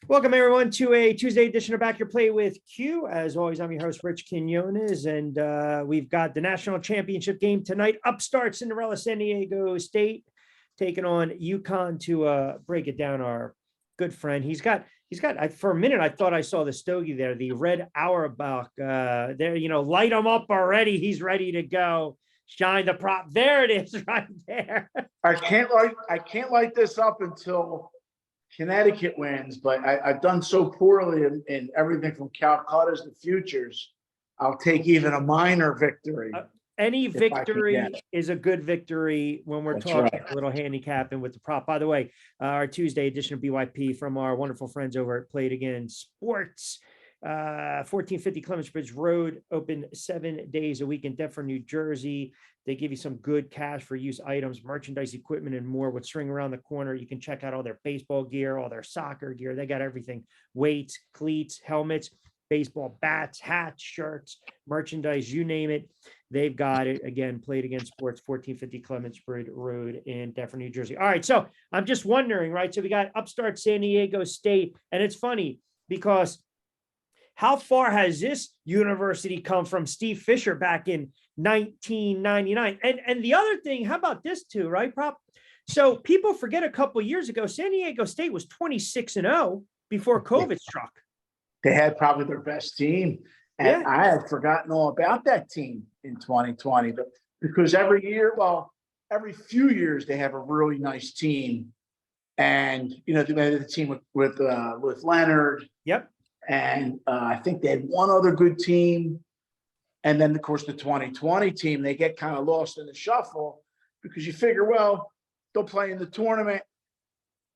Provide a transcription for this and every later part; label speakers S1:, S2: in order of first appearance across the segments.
S1: Welcome, everyone, to a Tuesday edition of Back Your Play with Q. As always, I'm your host, Rich Quinones, and we've got the national championship game tonight. Upstart Cinderella San Diego State taking on UConn to break it down. Our good friend, he's got. For a minute, I thought I saw the stogie there, the red Auerbach. There, light him up already. He's ready to go. Shine the prop. There it is, right there.
S2: I can't light this up until Connecticut wins, but I've done so poorly in everything from Calcutta's to futures. I'll take even a minor victory.
S1: Any victory is a good victory when we're talking a little handicapping with the prop. By the way, our Tuesday edition of BYP from our wonderful friends over at Play It Again Sports. 1450 Clements Bridge Road, open 7 days a week in Deptford, New Jersey. They give you some good cash for use items, merchandise, equipment, and more. With String around the corner, you can check out all their baseball gear, all their soccer gear. They got everything: weights, cleats, helmets, baseball bats, hats, shirts, merchandise, you name it. They've got it. Again, Play It Again Sports, 1450 Clements Bridge Road in Deptford, New Jersey. All right, so I'm just wondering, right? So we got upstart San Diego State, and it's funny because how far has this university come from Steve Fisher back in 1999? And the other thing, how about this too, right, Prop? So people forget a couple of years ago, San Diego State was 26-0 before COVID struck.
S2: They had probably their best team. And I had forgotten all about that team in 2020, but because every few years they have a really nice team. And, they had the team with Leonard.
S1: Yep.
S2: And I think they had one other good team. And then, of course, the 2020 team, they get kind of lost in the shuffle because you figure, well, they'll play in the tournament,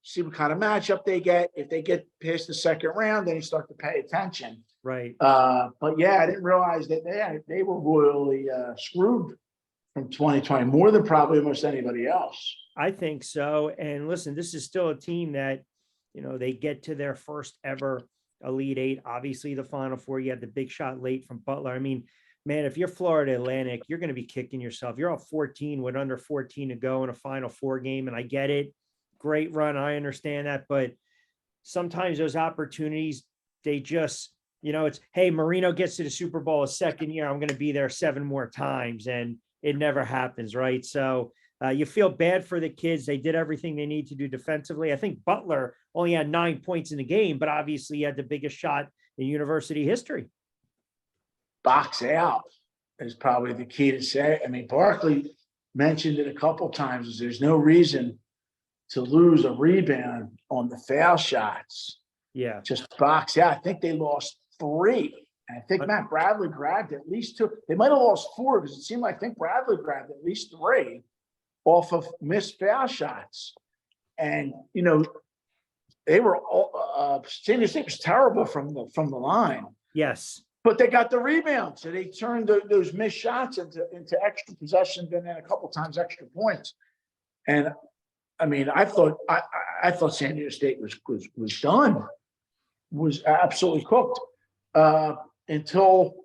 S2: see what kind of matchup they get. If they get past the second round, then you start to pay attention.
S1: Right.
S2: But yeah, I didn't realize that they were royally screwed from 2020, more than probably almost anybody else.
S1: I think so. And listen, this is still a team that, they get to their first ever Elite Eight. Obviously, the Final Four, you had the big shot late from Butler. I mean, man, if you're Florida Atlantic, you're going to be kicking yourself. You're up 14 with under 14 to go in a Final Four game. And I get it. Great run. I understand that. But sometimes those opportunities, they just, it's, hey, Marino gets to the Super Bowl a second year. I'm going to be there 7 more times. And it never happens, right? So you feel bad for the kids. They did everything they need to do defensively. I think Butler only had 9 points in the game, but obviously he had the biggest shot in university history.
S2: Box out is probably the key to say. I mean, Barkley mentioned it a couple times. Is there's no reason to lose a rebound on the foul shots.
S1: Yeah.
S2: Just box out. I think they lost 3. And I think Matt Bradley grabbed at least 2. They might have lost 4 because it seemed like I think Bradley grabbed at least 3 off of missed foul shots. And, they were all San Diego State was terrible from the line.
S1: Yes.
S2: But they got the rebound. So they turned those missed shots into extra possessions and then a couple times extra points. And I mean, I thought San Diego State was done, was absolutely cooked until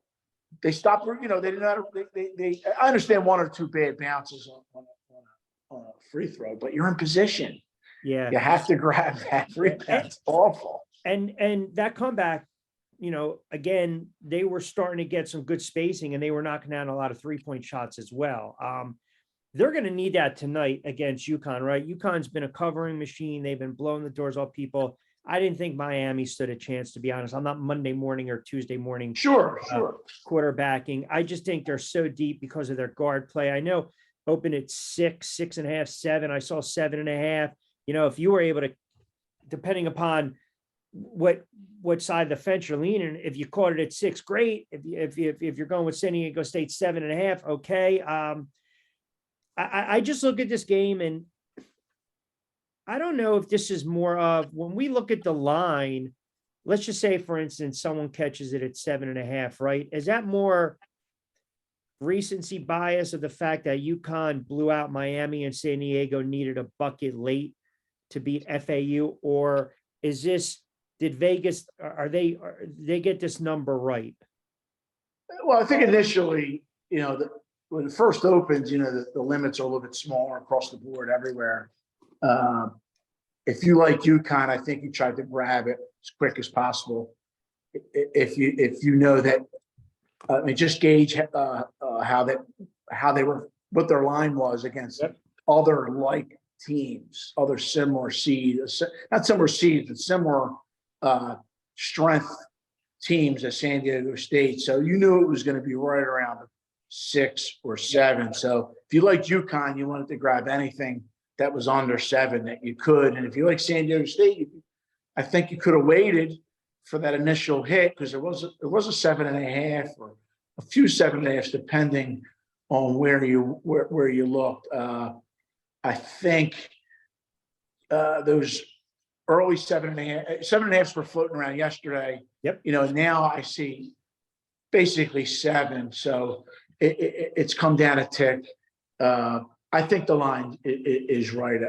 S2: they stopped. They didn't know. I understand 1 or 2 bad bounces on a free throw, but you're in position.
S1: Yeah,
S2: you have to grab that rebound. It's awful.
S1: And that comeback, again, they were starting to get some good spacing, and they were knocking down a lot of 3-point shots as well. They're going to need that tonight against UConn, right? UConn's been a covering machine. They've been blowing the doors off people. I didn't think Miami stood a chance, to be honest. I'm not Monday morning or Tuesday morning.
S2: Sure.
S1: Quarterbacking. I just think they're so deep because of their guard play. I know open at 6, 6.5, 7. I saw 7.5. If you were able to, depending upon what side of the fence you're leaning, if you caught it at 6, great. If you're going with San Diego State 7.5, okay. I just look at this game and I don't know if this is more of, when we look at the line, let's just say, for instance, someone catches it at 7.5, right? Is that more recency bias of the fact that UConn blew out Miami and San Diego needed a bucket late to beat FAU? Or did Vegas, they get this number right?
S2: Well, I think initially, when it first opens, the limits are a little bit smaller across the board everywhere. if you like UConn, I think you tried to grab it as quick as possible. If you know that, I mean, just gauge how they were, what their line was against other like teams, other similar seeds, not similar seeds, but similar strength teams at San Diego State. So you knew it was going to be right around 6 or 7. So if you liked UConn, you wanted to grab anything that was under 7 that you could. And if you like San Diego State, I think you could have waited for that initial hit, because it was a 7.5 or a few 7.5s, depending on where you looked. I think those early 7.5s were floating around yesterday.
S1: Yep.
S2: You know, now I see basically 7. So it's come down a tick. I think the line is right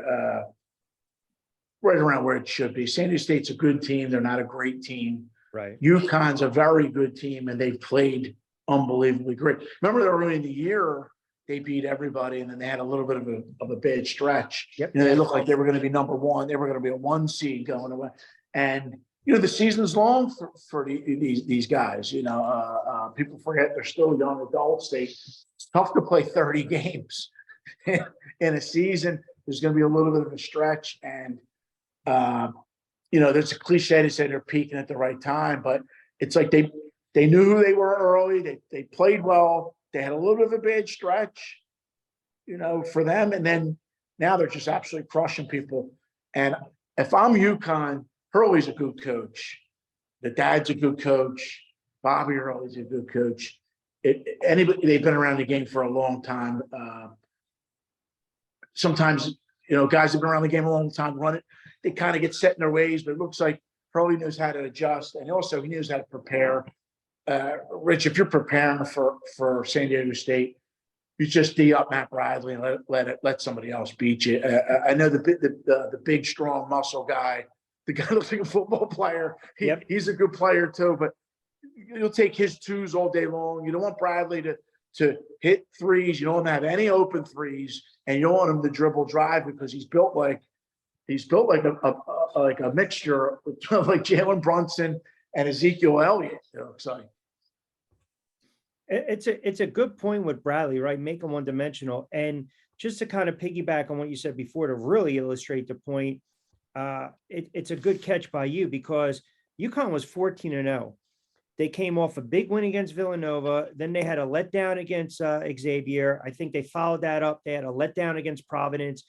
S2: around where it should be. San Diego State's a good team. They're not a great team.
S1: Right.
S2: UConn's a very good team, and they've played unbelievably great. Remember, early in the year, they beat everybody, and then they had a little bit of a bad stretch.
S1: Yep.
S2: You know, they looked like they were going to be number 1. They were going to be a 1 seed going away. And, you know, the season's long for these guys. You know, people forget they're still young adults. It's tough to play 30 games in a season. There's going to be a little bit of a stretch. And, you know, there's a cliche to say they're peaking at the right time, but it's like they knew who they were early. They played well. They had a little bit of a bad stretch, you know, for them. And then now they're just absolutely crushing people. And if I'm UConn, Hurley's a good coach. The dad's a good coach. Bobby Hurley's a good coach. Anybody, they've been around the game for a long time. Sometimes, you know, guys have been around the game a long time, run it. They kind of get set in their ways, but it looks like Hurley knows how to adjust. And also he knows how to prepare. Rich, if you're preparing for San Diego State, you just D up Matt Bradley and let somebody else beat you. I know the big, strong muscle guy, the guy looks like a football player. He's a good player too, but you'll take his 2s all day long. You don't want Bradley to hit 3s. You don't want to have any open 3s, and you don't want him to dribble drive, because he's built like a mixture of like Jalen Brunson and Ezekiel Elliott. It looks like.
S1: It's a good point with Bradley, right? Make him one-dimensional. And just to kind of piggyback on what you said before, to really illustrate the point, it's a good catch by you, because UConn was 14-0. They came off a big win against Villanova. Then they had a letdown against Xavier. I think they followed that up. They had a letdown against Providence.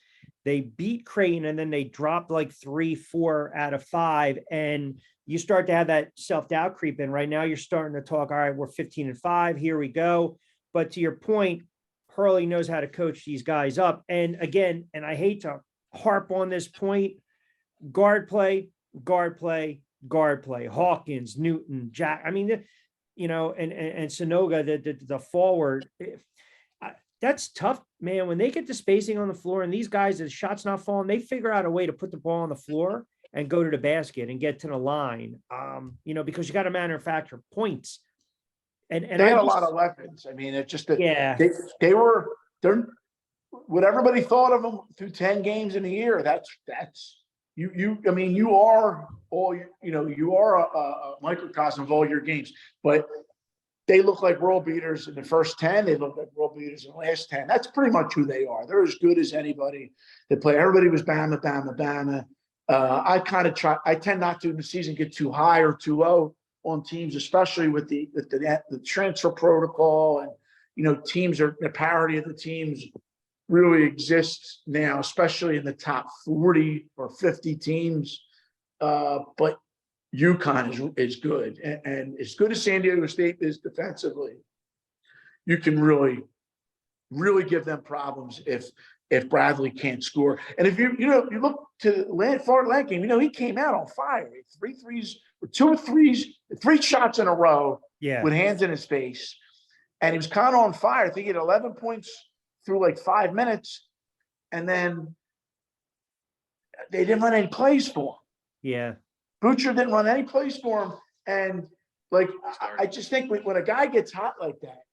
S1: They beat Creighton, and then they dropped like 3-4 out of 5. And you start to have that self-doubt creep in. Right now, you're starting to talk, all right, we're 15-5. Here we go. But to your point, Hurley knows how to coach these guys up. And again, and I hate to harp on this point, guard play, guard play, guard play. Hawkins, Newton, Jack. I mean, you know, and Sonoga, the forward. That's tough, man. When they get the spacing on the floor and these guys, the shot's not falling, they figure out a way to put the ball on the floor and go to the basket and get to the line. You know, because you got to manufacture points. And
S2: they had a lot of weapons. I mean, it's just that they're what everybody thought of them through 10 games in a year. That's you. I mean, you are all, you know, you are a microcosm of all your games, but they look like world beaters in the first 10. They look like world beaters in the last 10. That's pretty much who they are. They're as good as anybody that play. Everybody was Bama, Bama, Bama. I tend not to in the season get too high or too low on teams, especially with the transfer protocol, and, you know, the parity of the teams really exists now, especially in the top 40 or 50 teams. But UConn is good, and as good as San Diego State is defensively, you can really give them problems if Bradley can't score. And if you look to Florida Atlantic game, you know, he came out on fire. 3 threes, or 2 threes, 3 shots in a row, with hands in his face, and he was kind of on fire. I think he had 11 points through like 5 minutes, and then they didn't run any plays for him.
S1: Yeah.
S2: Butcher didn't run any plays for him. And like, I just think when a guy gets hot like that,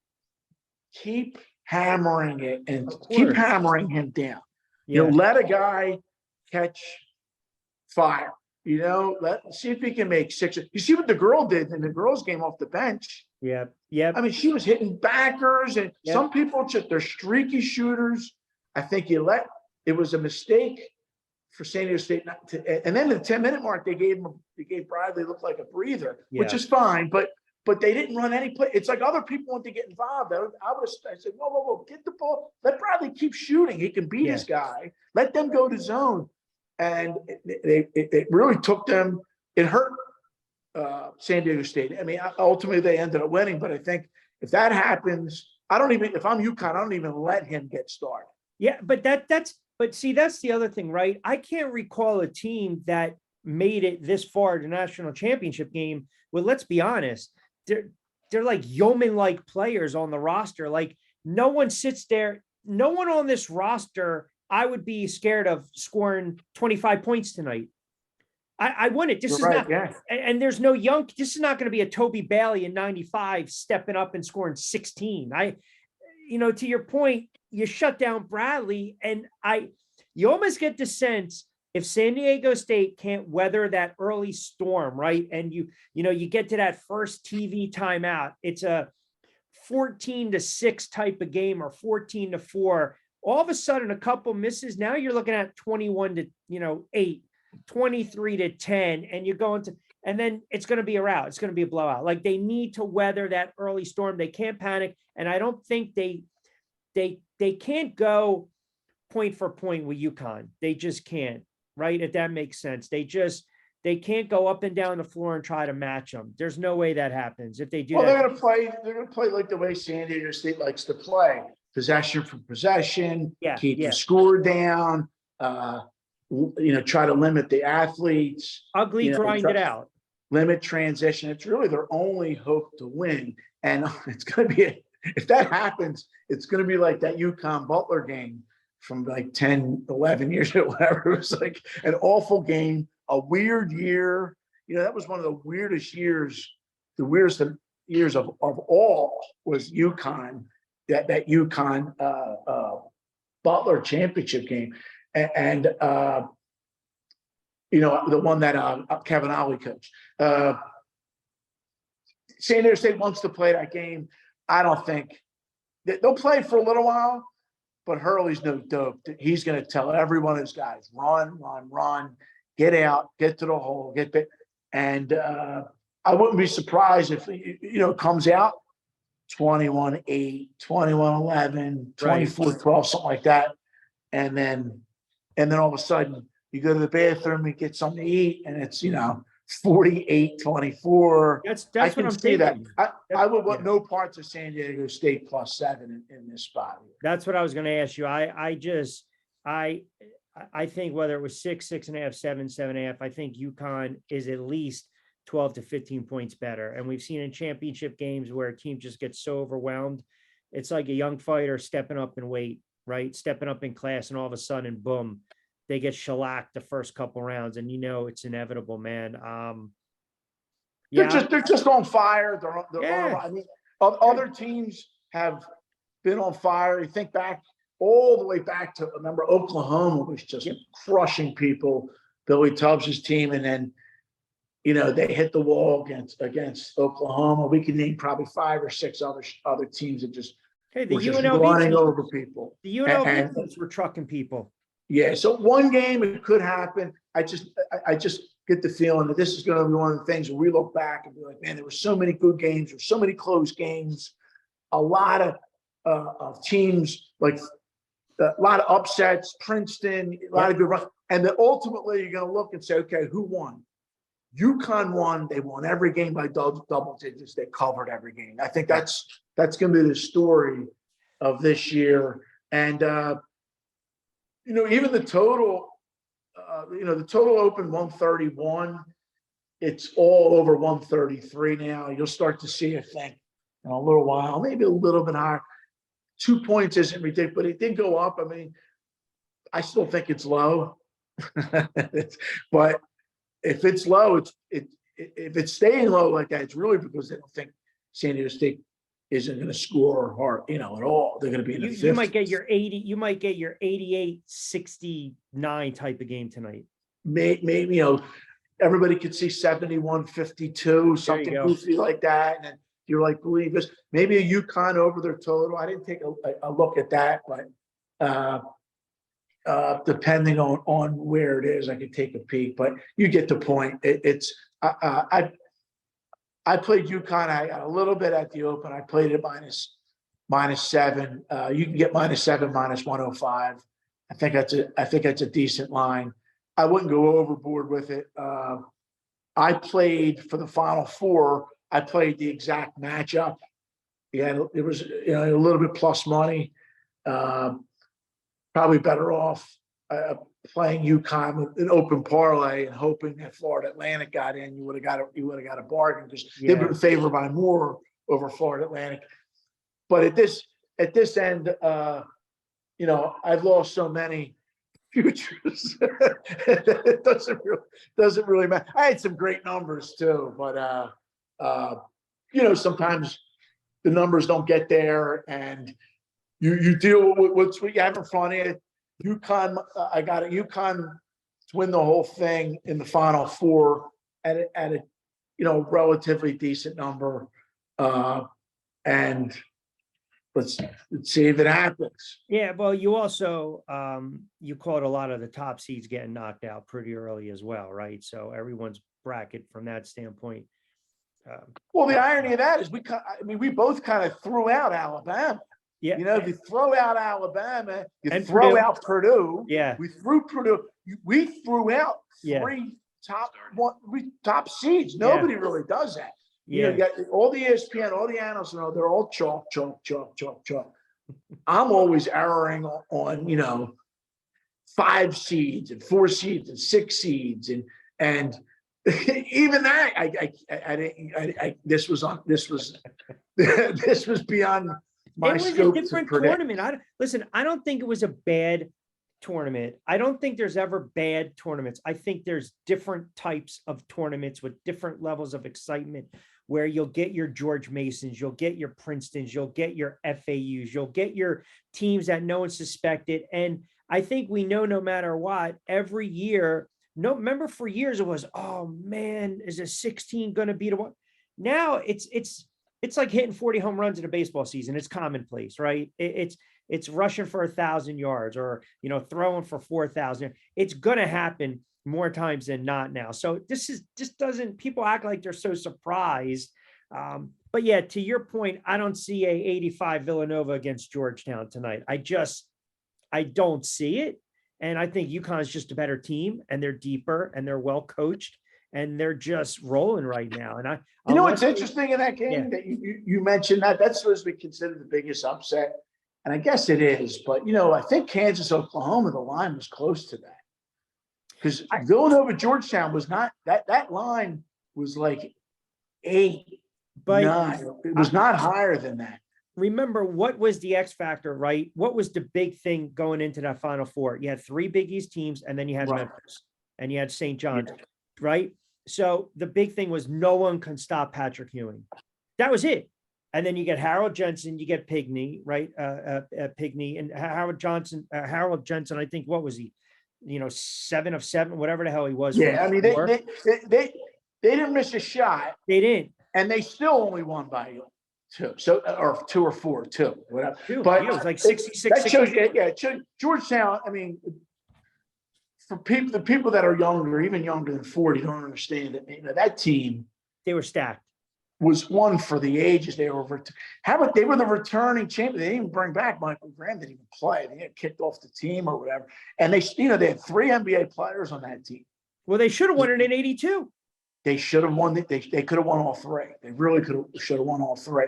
S2: keep hammering it and keep hammering him down. You know, let a guy catch fire. Let's see if he can make 6. You see what the girl did in the girls' game off the bench.
S1: Yeah. Yeah.
S2: I mean, she was hitting backers, and
S1: Yep.
S2: some people they're streaky shooters. I think it was a mistake for San Diego State not to, and then at the 10-minute mark, they gave Bradley looked like a breather, which is fine, but they didn't run any play. It's like other people want to get involved. I said, whoa, get the ball. Let Bradley keep shooting. He can beat his guy. Let them go to zone. And it really took them. It hurt San Diego State. I mean, ultimately they ended up winning, but I think if that happens, if I'm UConn, I don't even let him get started.
S1: Yeah, but but see, that's the other thing, right? I can't recall a team that made it this far to national championship game. Well, let's be honest. They're like yeoman-like players on the roster. Like, no one sits there. No one on this roster, I would be scared of scoring 25 points tonight. I wouldn't. This is not, and there's no young, this is not going to be a Toby Bailey in 95 stepping up and scoring 16. To your point, you shut down Bradley, and you almost get the sense if San Diego State can't weather that early storm, right? And you get to that first TV timeout, it's a 14-6 type of game or 14-4. All of a sudden, a couple misses. Now you're looking at 21-8, 23-10, and you're going to, and then it's going to be a rout. It's going to be a blowout. Like, they need to weather that early storm. They can't panic, and I don't think they can't go point for point with UConn. They just can't, right? If that makes sense. They can't go up and down the floor and try to match them. There's no way that happens. If they do,
S2: they're going to play like the way San Diego State likes to play. Possession for possession, keep the score down, try to limit the athletes.
S1: Ugly, grind it out.
S2: Limit transition. It's really their only hope to win. And it's going to be, if that happens, it's going to be like that UConn Butler game from like 10, 11 years or whatever. It was like an awful game, a weird year. That was one of the weirdest years, the weirdest years of all was UConn. That UConn Butler championship game, and the one that Kevin Ollie coached. San Diego State wants to play that game. I don't think they'll play for a little while, but Hurley's no dope. He's going to tell every one of his guys, run, get out, get to the hole, get bit. And I wouldn't be surprised if it comes out 21-8, 21-11, 24-12, something like that. And then all of a sudden you go to the bathroom and get something to eat, and it's 48-24.
S1: That's what I'm thinking.
S2: I would want no parts of San Diego State +7 in this spot.
S1: That's what I was going to ask you. I think whether it was 6, 6.5, 7, 7.5, I think UConn is at least 12 to 15 points better. And we've seen in championship games where a team just gets so overwhelmed. It's like a young fighter stepping up in weight, right? Stepping up in class, and all of a sudden, boom, they get shellacked the first couple rounds, and it's inevitable, man.
S2: They're just on fire. I mean, other teams have been on fire. You think back all the way back to, remember, Oklahoma was just crushing people, Billy Tubbs' team, and then they hit the wall against Oklahoma. We can name probably 5 or 6 other teams that just
S1: the
S2: were just
S1: UNLV
S2: running over people.
S1: The UNLV teams were trucking people.
S2: Yeah, so one game it could happen. I just get the feeling that this is going to be one of the things where we look back and be like, man, there were so many good games, there were so many close games, a lot of teams, like a lot of upsets, Princeton, a lot of good runs, and then ultimately you're going to look and say, okay, who won? UConn won. They won every game by double digits. They covered every game. I think that's going to be the story of this year. And even the total, the total open 131. It's all over 133 now. You'll start to see, I think, in a little while, maybe a little bit higher. 2 points isn't ridiculous, but it did go up. I mean, I still think it's low, but if it's low, if it's staying low like that, it's really because they don't think San Diego State isn't going to score hard, at all. They're going to be in the 50s.
S1: You might get your 88-69 type of game tonight.
S2: maybe, everybody could see 71-52, something
S1: go.
S2: goofy like that. And then you're like, believe this, maybe a UConn over their total. I didn't take a look at that, but depending on where it is, I could take a peek, but you get the point. I played UConn. I got a little bit at the open. I played it -7. You can get -7, -105. I think that's a decent line. I wouldn't go overboard with it. I played for the Final Four. I played the exact matchup. Yeah, it was a little bit plus money. Probably better off playing UConn with an open parlay and hoping that Florida Atlantic got in. You would have got a bargain because they've been favored by more over Florida Atlantic. But at this end, I've lost so many futures. It doesn't really matter. I had some great numbers too, but sometimes the numbers don't get there, and you deal with what's you having fun in UConn. I got UConn to win the whole thing in the Final Four at a relatively decent number, and let's see if it happens.
S1: Yeah, well, you also you caught a lot of the top seeds getting knocked out pretty early as well, right? So everyone's bracket from that standpoint.
S2: Well, the irony of that is we both kind of threw out Alabama.
S1: Yeah,
S2: if you throw out Alabama,
S1: and
S2: throw
S1: Purdue.
S2: out Purdue.
S1: Yeah,
S2: we threw Purdue. We threw out three top seeds. Nobody really does that.
S1: Yeah.
S2: You got all the ESPN, all the analysts, they're all chalk. I'm always erring on 5 seeds and 4 seeds and 6 seeds and even that I didn't. This was beyond my scope. It was a different
S1: tournament. I don't think it was a bad tournament. I don't think there's ever bad tournaments. I think there's different types of tournaments with different levels of excitement, where you'll get your George Masons, you'll get your Princetons, you'll get your FAUs, you'll get your teams that no one suspected. And I think we know no matter what, every year, remember for years it was, oh man, is a 16 going to beat a one? Now it's like hitting 40 home runs in a baseball season. It's commonplace, right? It's rushing for 1,000 yards or, throwing for 4,000. It's going to happen more times than not now. So people act like they're so surprised. But yeah, to your point, I don't see a 85 Villanova against Georgetown tonight. I don't see it. And I think UConn is just a better team, and they're deeper and they're well coached and they're just rolling right now. And
S2: what's interesting in that game that you mentioned that's supposed to be considered the biggest upset. And I guess it is, but I think Kansas, Oklahoma, the line was close to that. Because Villanova, Georgetown was not that line was like 8, 9. It was not higher than that.
S1: Remember, what was the X factor, right? What was the big thing going into that Final Four? You had 3 Big East teams, and then you had Memphis, and you had St. John's, right? So the big thing was no one can stop Patrick Ewing. That was it. And then you get Harold Jensen, you get Pigney, right? Pigney and Harold Jensen, I think, what was he? 7 of 7, whatever the hell he was.
S2: Yeah, I mean, they didn't miss a shot.
S1: They didn't.
S2: And they still only won by 2. So, or 2 or 4, 2, whatever.
S1: 2.
S2: But
S1: it was like 66.
S2: That shows you, Georgetown, I mean, for the people that are younger, even younger than 40, don't understand it. That team,
S1: they were stacked.
S2: Was one for the ages. They were they were the returning champion. They didn't even bring back Michael Graham. Didn't even play. They got kicked off the team or whatever. And they had 3 NBA players on that team.
S1: Well, they should have won it in 82.
S2: They should have won. They could have won all 3. They really should have won all 3.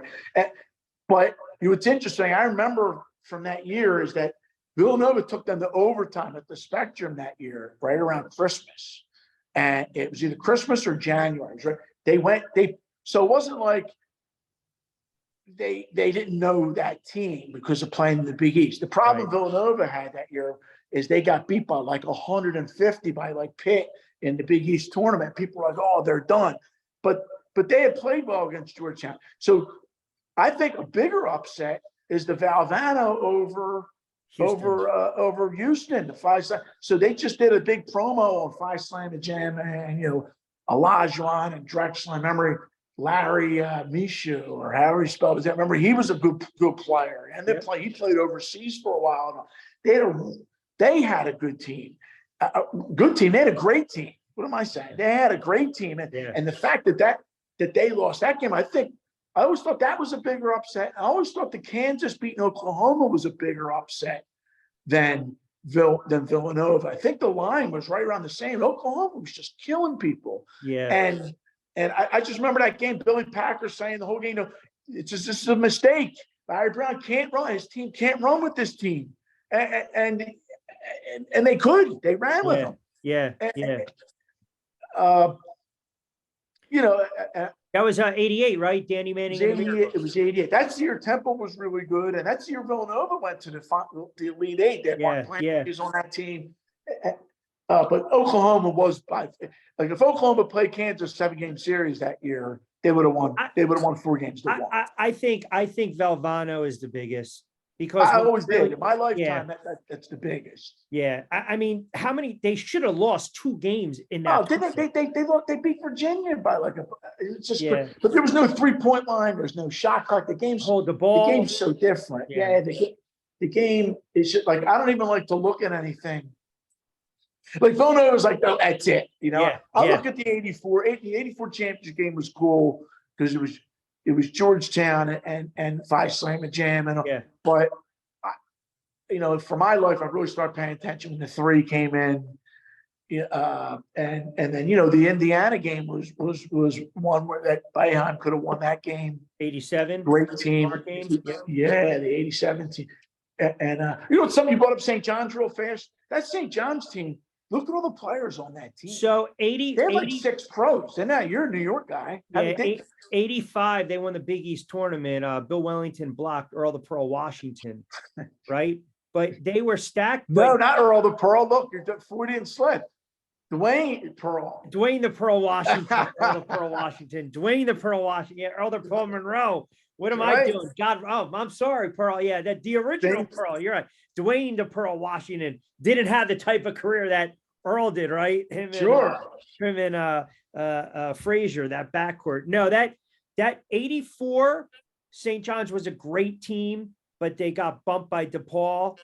S2: But what's interesting, I remember from that year is that Villanova took them to overtime at the Spectrum that year, right around Christmas, and it was either Christmas or January. Right? So it wasn't like they didn't know that team because of playing in the Big East. The problem Villanova had that year is they got beat by like 150 by like Pitt in the Big East tournament. People were like, oh, they're done. But they had played well against Georgetown. So I think a bigger upset is the Valvano over over Houston, the five. So they just did a big promo on Five Slam and Jam, and Olajuwon and Drexler. I remember Larry Minshew, or however he spelled his name. Remember, he was a good player, and he played overseas for a while. They had a good team, good team. They had a great team. What am I saying? They had a great team, and the fact that they lost that game, I always thought that was a bigger upset. I always thought the Kansas beating Oklahoma was a bigger upset than Villanova. I think the line was right around the same. Oklahoma was just killing people.
S1: Yeah.
S2: And I just remember that game, Billy Packer saying the whole game, this is a mistake. Larry Brown can't run. His team can't run with this team. And they could. They ran with them.
S1: Yeah. That was 88, right? Danny Manning.
S2: It was 88. That's the year Temple was really good, and that's the year Villanova went to the Elite Eight. That Mark Plant was on that team. But Oklahoma was if Oklahoma played Kansas 7-game series that year, they would have won. They would have won 4 games to 1.
S1: I think Valvano is the biggest. Because
S2: I always did in my lifetime. That's the biggest.
S1: Yeah, I mean, how many? They should have lost 2 games in that.
S2: Oh, they beat Virginia by it's just. But there was no 3-point line. There's no shot clock. The game's
S1: hold the ball.
S2: The game's so different. Yeah, the game is just I don't even like to look at anything. Like Villanova was oh, that's it. I look at the 84. The 84 championship game was cool because it was Georgetown and Five Slam and Jam but for my life I really started paying attention when the 3 came in, and then the Indiana game was one where that Boeheim could have won that game.
S1: 87
S2: great team. Yeah, the 87 team. And something you brought up St. John's real fast. That St. John's team. Look at all the players on that team.
S1: So
S2: they have 6 pros. And now you're a New York guy.
S1: 85, they won the Big East tournament. Bill Wellington blocked Earl the Pearl Washington, right? But they were stacked.
S2: No, not Earl the Pearl. Look, you're 40 and slip. Dwayne Pearl.
S1: Dwayne the Pearl Washington. Earl the Pearl Washington. Dwayne the Pearl Washington. Yeah, Earl the Pearl Monroe. What am I doing? God, I'm sorry, Pearl. Yeah, the original Pearl. You're right. Dwayne the Pearl Washington didn't have the type of career that Earl did, right? Him and Frazier, that backcourt. No, that 84 St. John's was a great team, but they got bumped by DePaul.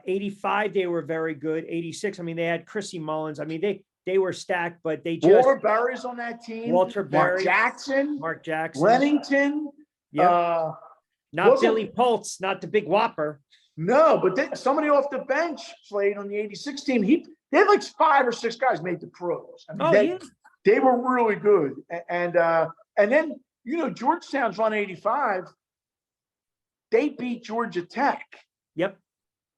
S1: 85, they were very good. 86, I mean, they had Chrissy Mullins. I mean, they were stacked, but they just
S2: Walter Berry's on that team.
S1: Walter Berry,
S2: Mark Jackson, Lennington.
S1: Yeah, not Billy Pultz, not the big whopper.
S2: No, but somebody off the bench played on the 86 team. They had 5 or 6 guys made the pros. I mean, they were really good. And then, Georgetown's run 85. They beat Georgia Tech.
S1: Yep.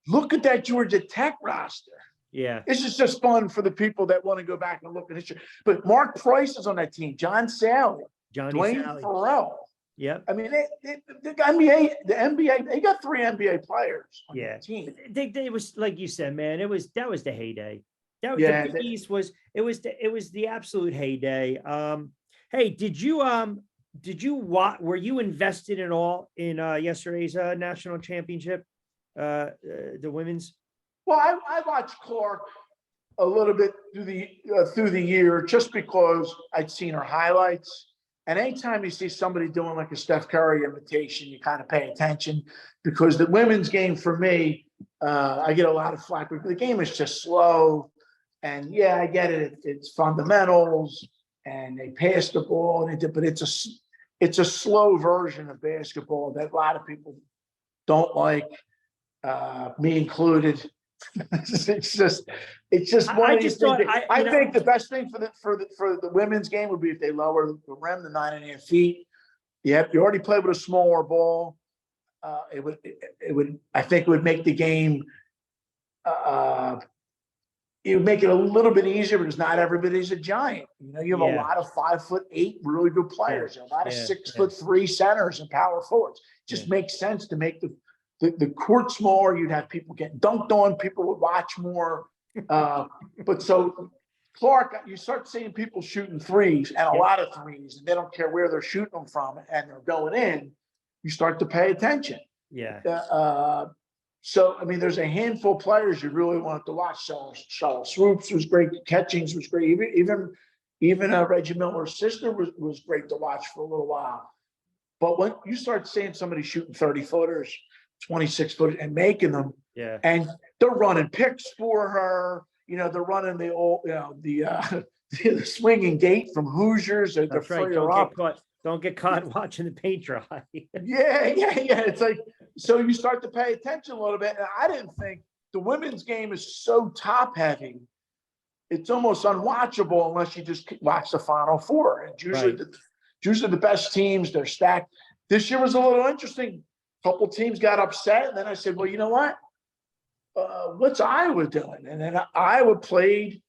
S2: Look at that Georgia Tech roster.
S1: Yeah.
S2: This is just fun for the people that want to go back and look at history. But Mark Price is on that team. John Sally. Dwayne Farrell.
S1: Yep.
S2: I mean, the NBA, they got 3 NBA players on the team.
S1: It was like you said, man. That was the heyday. The Big East was the absolute heyday. Hey, were you invested at all in yesterday's national championship, the women's?
S2: Well, I watched Clark a little bit through the year just because I'd seen her highlights. And anytime you see somebody doing a Steph Curry imitation, you kind of pay attention because the women's game for me, I get a lot of flack. The game is just slow. And yeah, I get it. It's fundamentals and they pass the ball, but it's a slow version of basketball that a lot of people don't like, me included. It's just one of these things. I think the best thing for the women's game would be if they lower the rim to 9.5 feet. You already played with a smaller ball. It would I think it would make the game. It would make it a little bit easier because not everybody's a giant. You have a lot of 5'8" really good players, a lot of 6'3" centers and power forwards. It just makes sense to make the court smaller. You'd have people getting dunked on. People would watch more. But so Clark, you start seeing people shooting threes and a lot of threes, and they don't care where they're shooting them from, and they're going in. You start to pay attention.
S1: Yeah.
S2: So, I mean, there's a handful of players you really wanted to watch. Charlotte Swoops was great. Catchings was great. Even Reggie Miller's sister was great to watch for a little while. But when you start seeing somebody shooting 30 footers, 26 footers and making them,
S1: Yeah.
S2: and they're running picks for her, they're running the old, the swinging gate from Hoosiers. They're
S1: That's right.
S2: free her up.
S1: Don't get caught watching the paint dry.
S2: Yeah. It's like, so you start to pay attention a little bit. And I didn't think the women's game is so top heavy. It's almost unwatchable unless you just watch the Final Four. And usually the best teams, they're stacked. This year was a little interesting. A couple teams got upset. And then I said, well, you know what? What's Iowa doing? And then Iowa played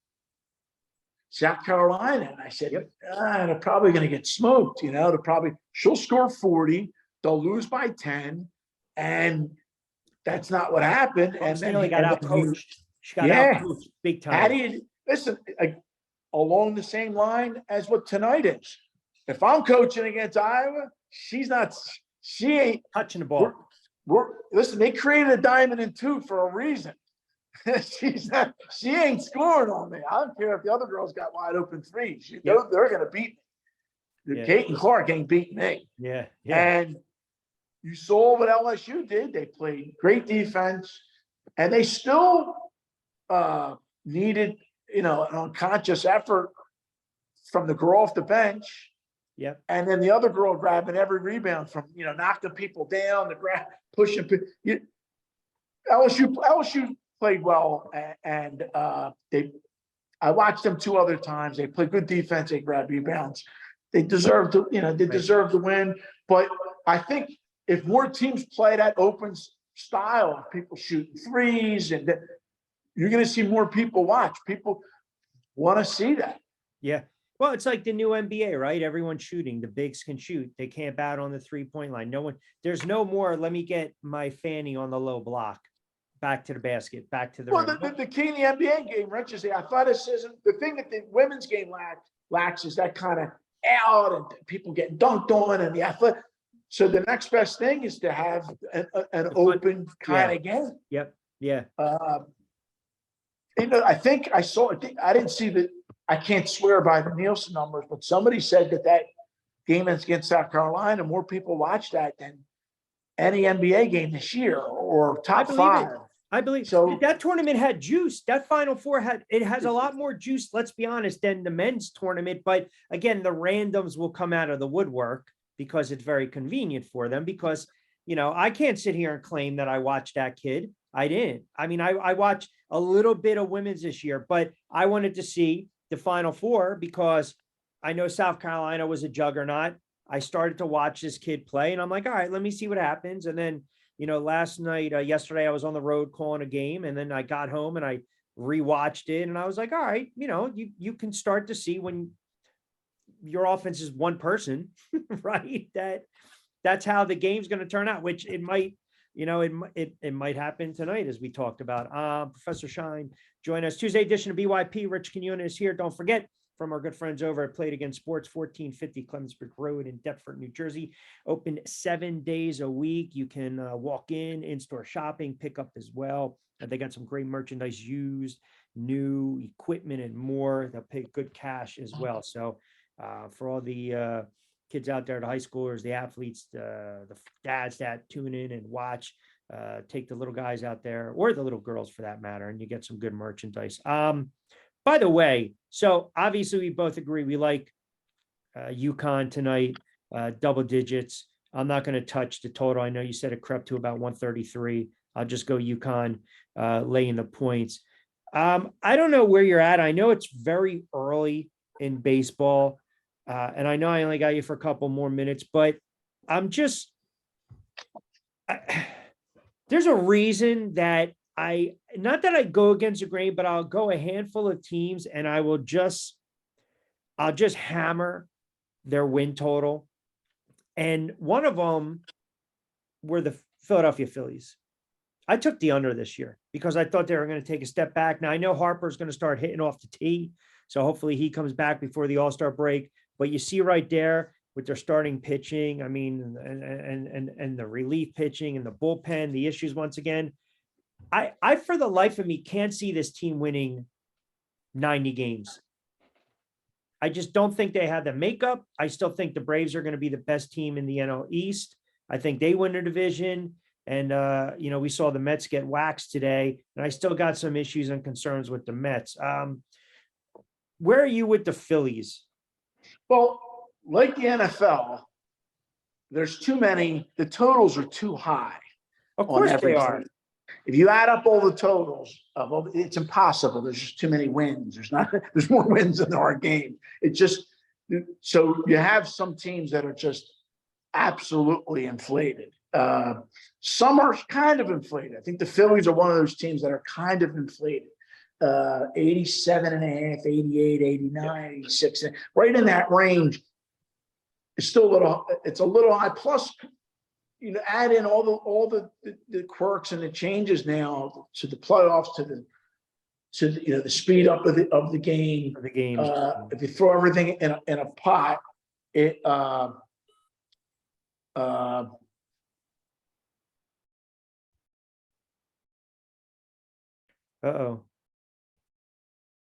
S2: South Carolina. And I said, they're probably going to get smoked. She'll score 40. They'll lose by 10. And that's not what happened. And then
S1: he got outcoached. She got outcoached big time.
S2: How do you listen? Along the same line as what tonight is. If I'm coaching against Iowa, she ain't
S1: touching the ball.
S2: Listen, they created a diamond in two for a reason. She ain't scoring on me. I don't care if the other girls got wide open threes. They're going to beat me. Kate and Clark ain't beating me.
S1: Yeah.
S2: And you saw what LSU did. They played great defense, and they still needed, an unconscious effort from the girl off the bench.
S1: Yep.
S2: And then the other girl grabbing every rebound from, knocking people down, pushing. LSU played well, and I watched them 2 other times. They played good defense. They grabbed rebounds. They deserve to, deserve to win. But I think if more teams play that open style of people shooting threes, and you're going to see more people watch. People want to see that.
S1: Yeah. Well, it's like the new NBA, right? Everyone's shooting. The bigs can shoot. They camp out on the 3-point line. There's no more, let me get my fanny on the low block. Back to the basket, back to the rim.
S2: The key in the NBA game, Rich, is I thought this isn't the thing that the women's game lacks is that kind of out and people getting dunked on and the athletic. So the next best thing is to have an open kind of game.
S1: Yep. Yeah.
S2: I think I saw it. I didn't see that. I can't swear by the Nielsen numbers, but somebody said that game against South Carolina, more people watched that than any NBA game this year or top 5.
S1: I believe
S2: so.
S1: That tournament had juice. That Final Four has a lot more juice, let's be honest, than the men's tournament. But again, the randoms will come out of the woodwork because it's very convenient for them because, I can't sit here and claim that I watched that kid. I didn't. I mean, I watched a little bit of women's this year, but I wanted to see the Final Four because I know South Carolina was a juggernaut. I started to watch this kid play and I'm like, all right, let me see what happens. And then, last night, yesterday, I was on the road calling a game and then I got home and I rewatched it and I was like, all right, you can start to see when your offense is one person, right? That's how the game's going to turn out, which it might, it might happen tonight, as we talked about. Professor Shine, join us. Tuesday edition of BYP. Rich Quinones is here. Don't forget, from our good friends over at Played Against Sports, 1450 Clemensburg Road in Deptford, New Jersey. Open 7 days a week. You can walk in-store shopping, pick up as well. They got some great merchandise, used, new equipment, and more. They'll pay good cash as well. So for all the kids out there, the high schoolers, the athletes, the dads that tune in and watch, take the little guys out there, or the little girls for that matter, and you get some good merchandise. By the way, so obviously we both agree we like UConn tonight, double digits. I'm not going to touch the total. I know you said it crept to about 133. I'll just go UConn laying the points. I don't know where you're at. I know it's very early in baseball, and I know I only got you for a couple more minutes, but I'm just there's a reason that not that I go against the grain, but I'll go a handful of teams and I'll just hammer their win total. And one of them were the Philadelphia Phillies. I took the under this year because I thought they were going to take a step back. Now I know Harper's going to start hitting off the tee. So hopefully he comes back before the All-Star break, but you see right there with their starting pitching, I mean, and the relief pitching and the bullpen, the issues once again, I for the life of me can't see this team winning 90 games. I just don't think they have the makeup. I still think the Braves are going to be the best team in the NL East. I think they win the division. And, we saw the Mets get waxed today, and I still got some issues and concerns with the Mets. Where are you with the Phillies?
S2: Well, like the NFL, there's too many, the totals are too high.
S1: Of course they are.
S2: Team. If you add up all the totals, it's impossible. There's just too many wins. There's more wins than there are games. So you have some teams that are just absolutely inflated. Some are kind of inflated. I think the Phillies are one of those teams that are kind of inflated. 87 and a half, 88, 89, 86, right in that range. It's still it's a little high. Plus, add in all the quirks and the changes now to the playoffs, to the speed up of the game. If you throw everything in a pot, it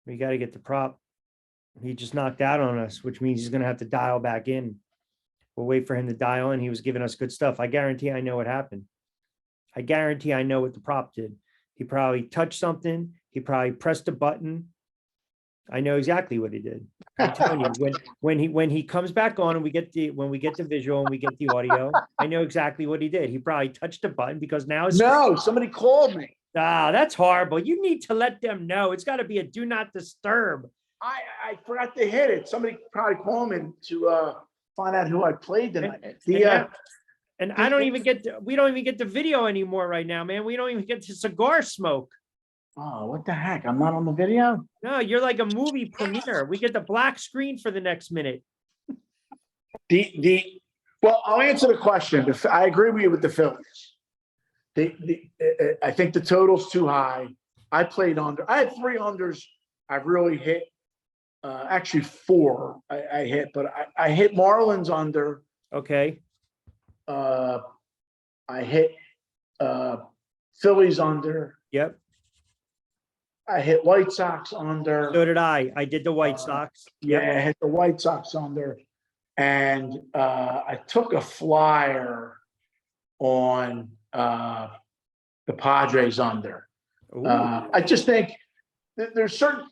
S1: we got to get the prop. He just knocked out on us, which means he's going to have to dial back in. We'll wait for him to dial in. He was giving us good stuff. I guarantee I know what happened. I guarantee I know what the prop did. He probably touched something. He probably pressed a button. I know exactly what he did. I'm telling you, when he comes back on and we get the visual and we get the audio, I know exactly what he did. He probably touched a button because now it's
S2: somebody called me.
S1: That's horrible. You need to let them know. It's got to be a do not disturb.
S2: I forgot to hit it. Somebody probably called me to find out who I played tonight.
S1: And I don't even we don't even get the video anymore right now, man. We don't even get the cigar smoke.
S2: Oh, what the heck? I'm not on the video?
S1: No, you're like a movie premiere. We get the black screen for the next minute.
S2: Well, I'll answer the question. I agree with you with the Phillies. I think the total's too high. I played under. I had 3 unders. I've really hit. Actually 4 I hit, but I hit Marlins under.
S1: Okay.
S2: I hit Phillies under.
S1: Yep.
S2: I hit White Sox under.
S1: So did I. I did the White Sox.
S2: Yeah, I hit the White Sox under. And I took a flyer on the Padres under. I just think there's certain.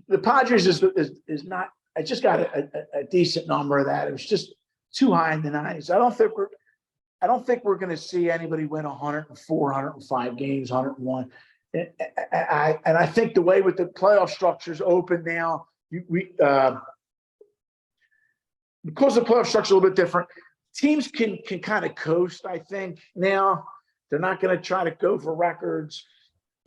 S2: The Padres is not. I just got a decent number of that. It was just too high in the 90s. I don't think we're going to see anybody win 104, 105 games, 101. And I think the way with the playoff structures open now, because the playoff structure is a little bit different, teams can kind of coast. I think now they're not going to try to go for records.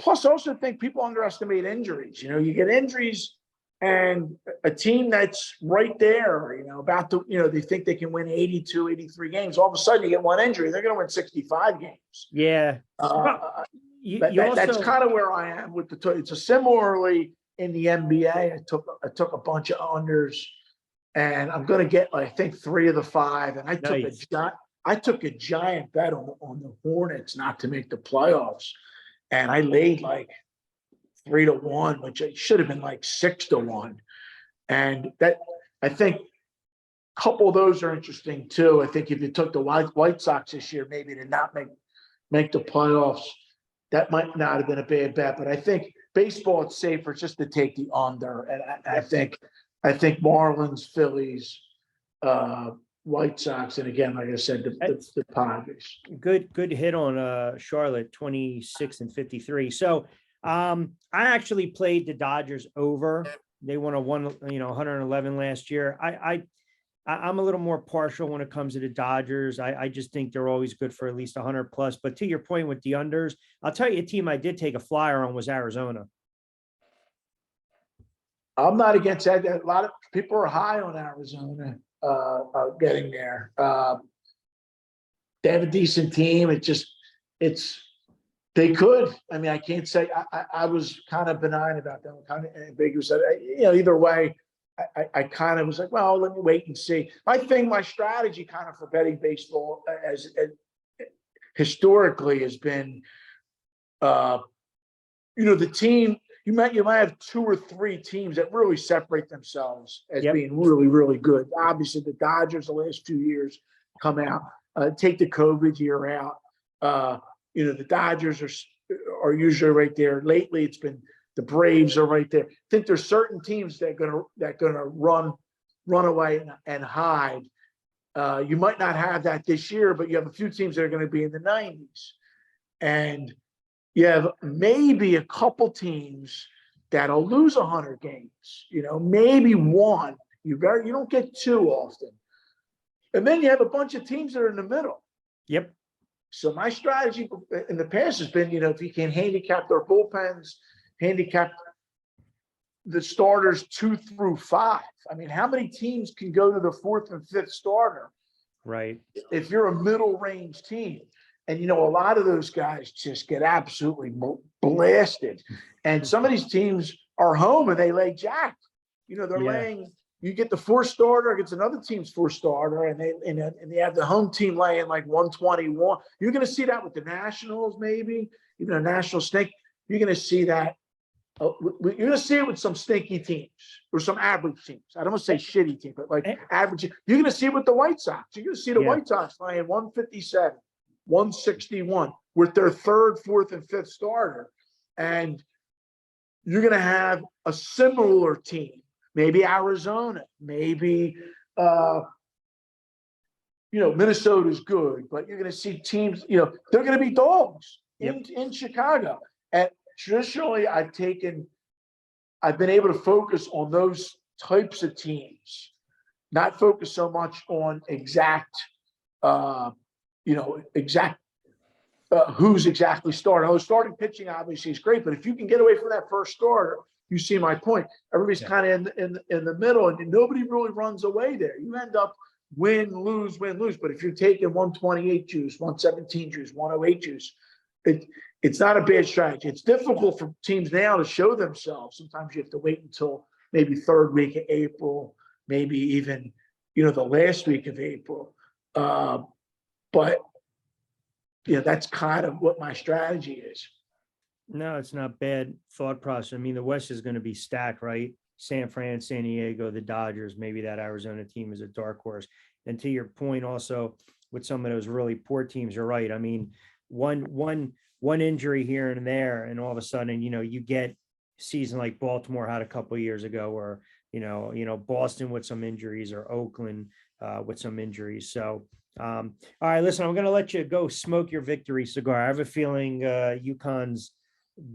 S2: Plus, I also think people underestimate injuries. You get injuries, and a team that's right there, about to, they think they can win 82, 83 games. All of a sudden, you get one injury, they're going to win 65 games.
S1: Yeah.
S2: That's kind of where I am with the. It's a similarly in the NBA. I took a bunch of unders, and I'm going to get, I think, 3 of the 5. And I took a giant bet on the Hornets not to make the playoffs. And I laid like 3-1, which it should have been like 6-1. And that, I think a couple of those are interesting too. I think if you took the White Sox this year, maybe to not make the playoffs, that might not have been a bad bet. But I think baseball, it's safer just to take the under. And I think Marlins, Phillies, White Sox, and again, like I said, the Padres.
S1: Good hit on Charlotte, 26 and 53. So I actually played the Dodgers over. They won 111 last year. I'm a little more partial when it comes to the Dodgers. I just think they're always good for at least 100 plus. But to your point with the unders, I'll tell you a team I did take a flyer on was Arizona.
S2: I'm not against that. A lot of people are high on Arizona. Getting there. They have a decent team. They could. I mean, I can't say. I was kind of benign about them. Kind of ambiguous. Either way, I kind of was like, well, let me wait and see. My strategy kind of for betting baseball as historically has been The team, you might have 2 or 3 teams that really separate themselves as being really, really good. Obviously, the Dodgers the last 2 years come out. Take the COVID year out. The Dodgers are usually right there. Lately, it's been the Braves are right there. I think there's certain teams that are gonna run away and hide. You might not have that this year, but you have a few teams that are going to be in the 90s, and you have maybe a couple teams that'll lose 100 games. Maybe one. You don't get 2 often, and then you have a bunch of teams that are in the middle.
S1: Yep.
S2: So my strategy in the past has been, if you can handicap their bullpens, handicap the starters 2 through 5. I mean, how many teams can go to the 4th and 5th starter?
S1: Right.
S2: If you're a middle range team, and a lot of those guys just get absolutely blasted. And some of these teams are home and they lay jack. They're laying. You get the 4th starter against another team's 4th starter, and they have the home team laying like 121. You're going to see that with the Nationals, maybe National Snake. You're going to see that. You're going to see it with some stinky teams or some average teams. I don't want to say shitty team, but like average. You're going to see it with the White Sox. You're going to see the White Sox playing 157, 161 with their 3rd, 4th, and 5th starter. And you're going to have a similar team, maybe Arizona, maybe, Minnesota's good, but you're going to see teams, they're going to be dogs in Chicago. And traditionally, I've been able to focus on those types of teams, not focus so much on exact who's exactly starting. Although starting pitching obviously is great, but if you can get away from that first starter, you see my point. Everybody's kind of in the middle, and nobody really runs away there. You end up win, lose. But if you're taking 128 juice, 117 juice, 108 juice, it's not a bad strategy. It's difficult for teams now to show themselves. Sometimes you have to wait until maybe 3rd week of April, maybe even, the last week of April. But that's kind of what my strategy is.
S1: No, it's not bad thought process. I mean, the West is going to be stacked, right? San Fran, San Diego, the Dodgers, maybe that Arizona team is a dark horse. And to your point also, with some of those really poor teams, you're right. I mean, one injury here and there, and all of a sudden, you get season like Baltimore had a couple of years ago, or Boston with some injuries, or Oakland with some injuries. So all right, listen, I'm going to let you go smoke your victory cigar. I have a feeling UConn's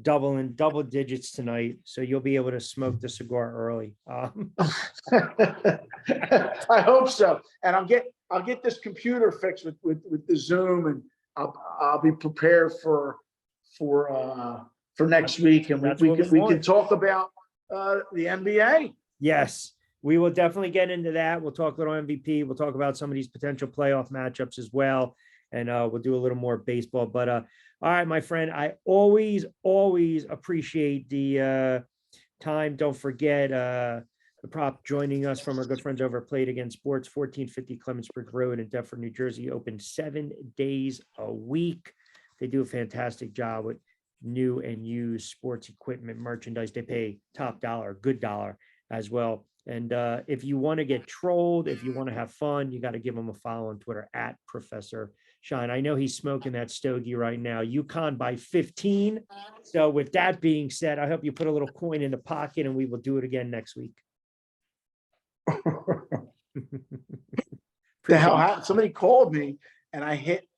S1: double digits tonight, so you'll be able to smoke the cigar early.
S2: I hope so. And I'll get this computer fixed with the Zoom, and I'll be prepared for next week, and we can talk about the NBA.
S1: Yes, we will definitely get into that. We'll talk a little MVP. We'll talk about some of these potential playoff matchups as well, and we'll do a little more baseball. But all right, my friend, I always appreciate the time. Don't forget the Prop joining us from our good friends over at Play It Again Sports, 1450 Clemensburg Road in Deptford, New Jersey, open 7 days a week. They do a fantastic job with new and used sports equipment, merchandise. They pay top dollar, good dollar as well. And if you want to get trolled, if you want to have fun, you got to give them a follow on Twitter at Professor Shine. I know he's smoking that stogie right now. UConn by 15. So with that being said, I hope you put a little coin in the pocket, and we will do it again next week.
S2: The hell happened? Somebody called me, and I hit